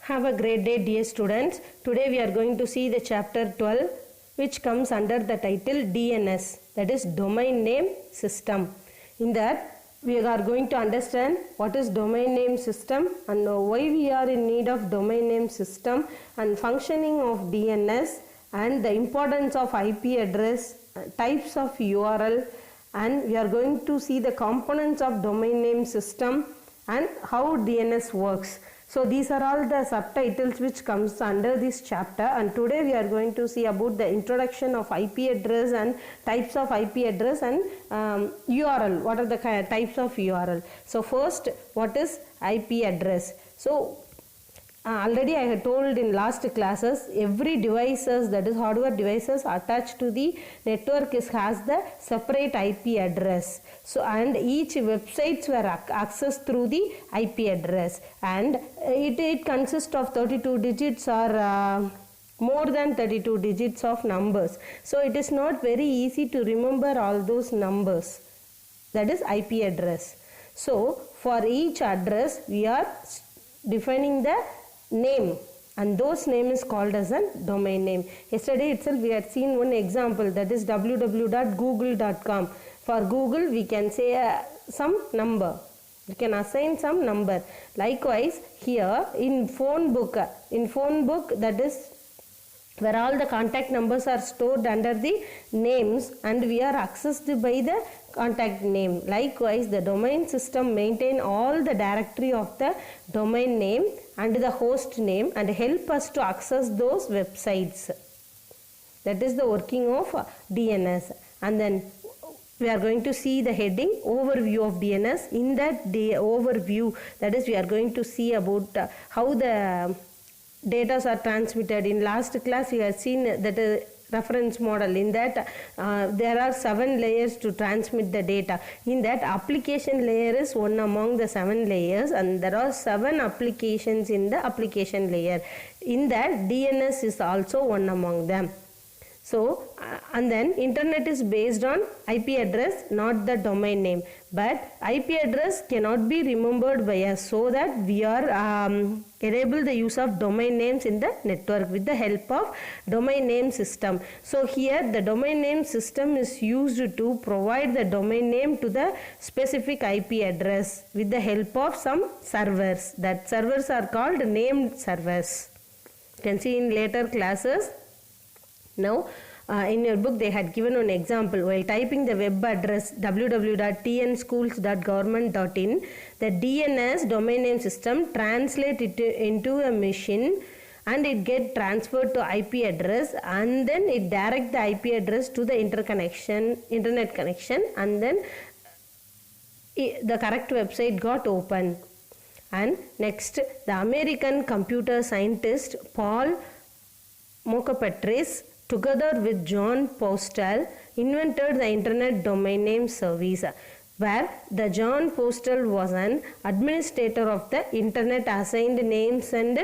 Have a great day, dear students. Today we are going to see the chapter 12, which comes under the title DNS, that is Domain Name System. In that we are going to understand what is domain name system and why we are in need of domain name system and functioning of DNS and the importance of IP address, types of URL, and we are going to see the components of domain name system and how DNS works. So these are all the subtitles which comes under this chapter, and today we are going to see about the introduction of IP address and types of IP address and URL. What are the types of URL? So first, what is IP address? So already I had told in last classes, every devices, that is hardware devices attached to the network has the separate IP address. So and each websites were accessed through the IP address, and it consists of 32 digits or more than 32 digits of numbers. So it is not very easy to remember all those numbers. That is IP address. So for each address we are defining the name, and those name is called as a domain name. Yesterday itself we had seen one example, that is www.google.com. For Google we can say some number, we can assign some number. Likewise here in phone book, that is where all the contact numbers are stored under the names and we are accessed by the contact name. Likewise, the domain system maintain all the directory of the domain name and the host name and help us to access those websites. That is the working of DNS. And then we are going to see the heading overview of DNS. In that overview, that is we are going to see about how the data are transmitted. In last class we have seen that reference model. In that there are 7 layers to transmit the data. In that application layer is one among the 7 layers, and there are 7 applications in the application layer. In that DNS is also one among them. So and then internet is based on IP address, not the domain name, but IP address cannot be remembered by us, so that we are enable the use of domain names in the network with the help of domain name system. So here the domain name system is used to provide the domain name to the specific IP address with the help of some servers. That servers are called named servers. You can see in later classes. Now in your book they had given an example. While typing the web address www.tnschools.government.in, the DNS domain name system translate it into a machine and it get transferred to IP address, and then it direct the IP address to the internet connection, and then the correct website got open. And next, the American computer scientist Paul Mockapetris together with John Postal invented the internet domain name service, where the John Postal was an administrator of the internet assigned names and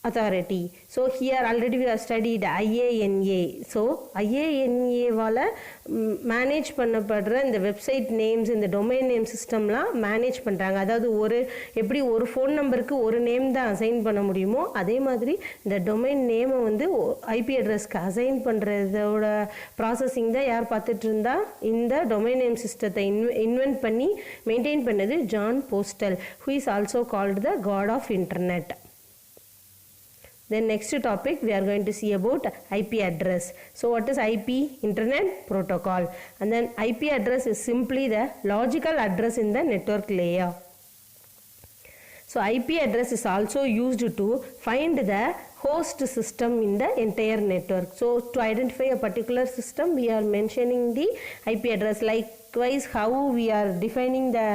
authority. So here already we have studied IANA. So IANA wala manage பண்ணப்படுற இந்த website names, இந்த domain name சிஸ்டம்லாம் manage பண்ணுறாங்க. அதாவது எப்படி ஒரு phone நம்பருக்கு ஒரு name தான் assign பண்ண முடியுமோ, அதே மாதிரி இந்த டொமைன் நேமை வந்து ஐபி அட்ரஸ்க்கு அசைன் பண்ணுறதோட ப்ராசஸிங் தான் யார் பார்த்துட்டு இருந்தா, இந்த டொமைன் நேம் சிஸ்டத்தை இன்வென்ட் பண்ணி மெயின்டைன் பண்ணது John postal, who is also called the god of internet. Then next topic we are going to see about IP address. So what is IP? Internet Protocol. And then IP address is simply the logical address in the network layer. So IP address is also used to find the host system in the entire network. So to identify a particular system we are mentioning the IP address. Likewise, how we are defining the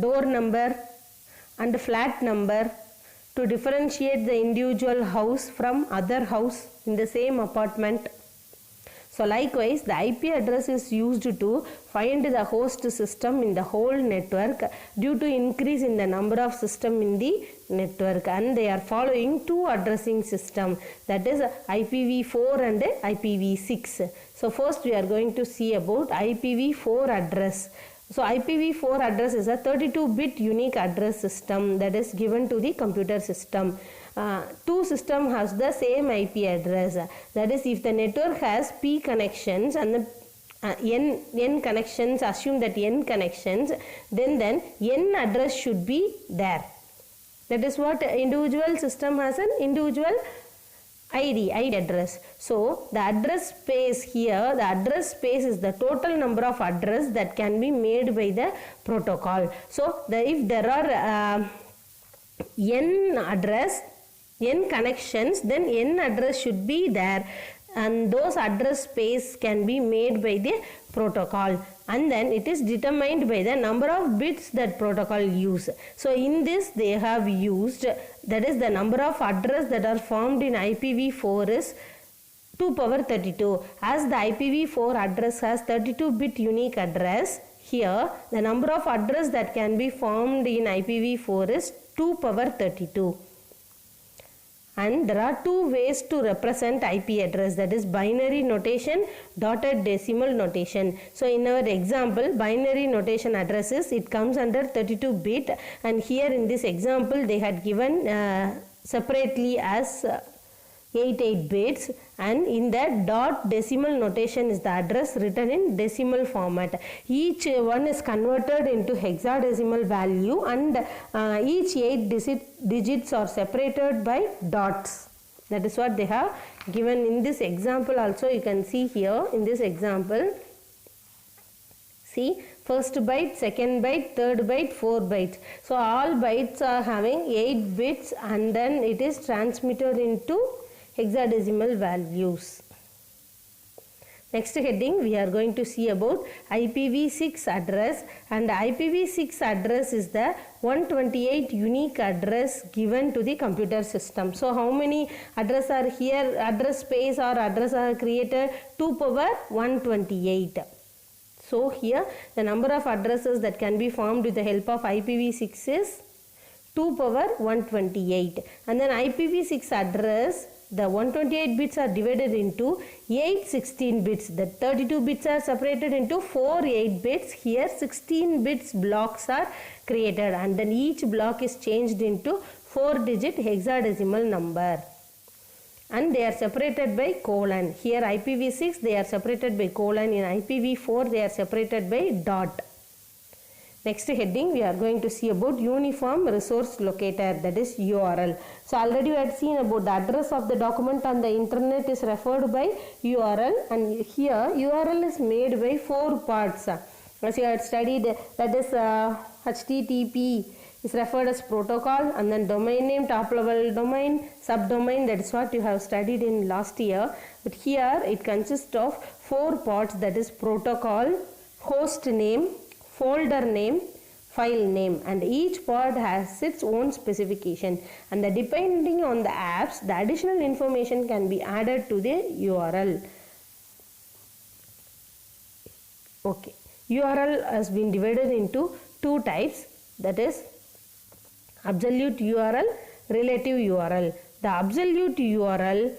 door number and flat number to differentiate the individual house from other house in the same apartment. So likewise, the IP address is used to find the host system in the whole network due to increase in the number of system in the network, and they are following 2 addressing system, that is IPv4 and IPv6. So first we are going to see about IPv4 address. So IPv4 address is a 32-bit unique address system that is given to the computer system. two system has the same IP address. That is, if the network has P connections and the n connections, assume that n connections, then n address should be there. That is what individual system has an individual ID address. So the address space here, the address space is the total number of address that can be made by the protocol. So if there are n connections, then n address should be there, and those address space can be made by the protocol, and then it is determined by the number of bits that protocol use. So in this they have used, that is the number of address that are formed in IPv4 is 2 power 32. As the IPv4 address has 32-bit unique address, here the number of address that can be formed in IPv4 is 2 power 32. And there are two ways to represent IP address, that is binary notation, dotted decimal notation. So in our example, binary notation addresses, it comes under 32-bit, and here in this example they had given separately as 88 bits, and in that dot decimal notation is the address written in decimal format. Each one is converted into hexadecimal value, and each 8 digits are separated by dots. That is what they have given in this example. Also you can see here in this example, see, first byte, second byte, third byte, 4 bytes. So all bytes are having 8 bits, and then it is transmitted into hexadecimal values. Next heading, we are going to see about IPv6 address, and IPv6 address is the 128 unique address given to the computer system. So how many address are here, address space or address are created? 2 power 128. So here the number of addresses that can be formed with the help of IPv6 is 2 power 128, and then IPv6 address, the 128 bits are divided into 8 16 bits. The 32 bits are separated into 4 8 bits. Here 16 bits blocks are created, and then each block is changed into 4-digit hexadecimal number, and they are separated by colon. Here IPv6 they are separated by colon, in IPv4 they are separated by dot. Next heading, we are going to see about uniform resource locator, that is URL. So already we had seen about the address of the document on the internet is referred by URL, and here URL is made by 4 parts. As you had studied, that is HTTP is referred as protocol, and then domain name, top level domain, subdomain, that is what you have studied in last year. But here it consists of 4 parts, that is protocol, host name, folder name, file name, and each part has its own specification, and depending on the apps, the additional information can be added to the URL. Okay, URL has been divided into 2 types, that is absolute URL, relative URL. The absolute URL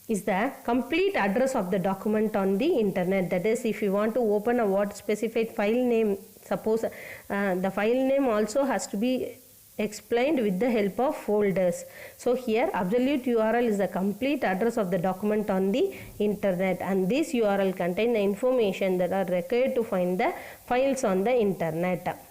is the complete address of the document on the internet. That is, if you want to open a what specified file name, suppose the file name also has to be explained with the help of folders. So here absolute URL is the complete address of the document on the internet, and this URL contains the information that are required to find the files on the internet.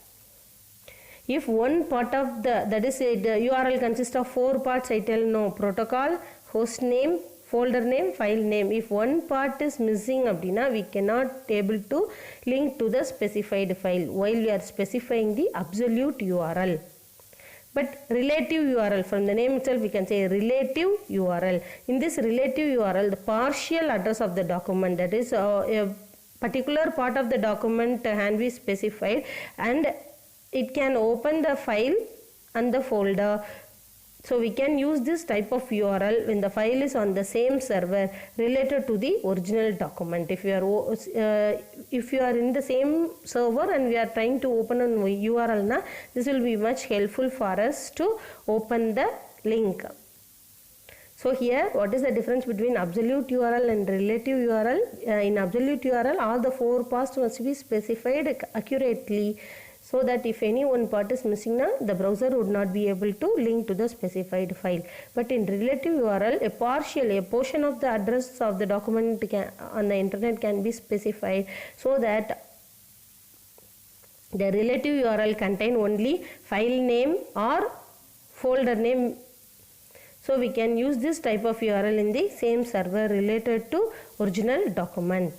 If one part of the URL consists of 4 parts, I tell no, protocol, host name, folder name, file name. If one part is missing abdina, we cannot able to link to the specified file while we are specifying the absolute URL. But relative URL, from the name itself we can say relative URL. In this relative URL, the partial address of the document, that is a particular part of the document can be specified, and it can open the file and the folder. So we can use this type of URL when the file is on the same server related to the original document. If you are in the same server and we are trying to open a URL, this will be much helpful for us to open the link. So here, what is the difference between absolute URL and relative URL? In absolute URL, all the 4 parts must be specified accurately. so that if any one part is missing now, the browser would not be able to link to the specified file. But in relative URL, a portion of the address of the document on the internet can be specified, so that the relative URL contain only file name or folder name. So we can use this type of URL in the same server related to original document.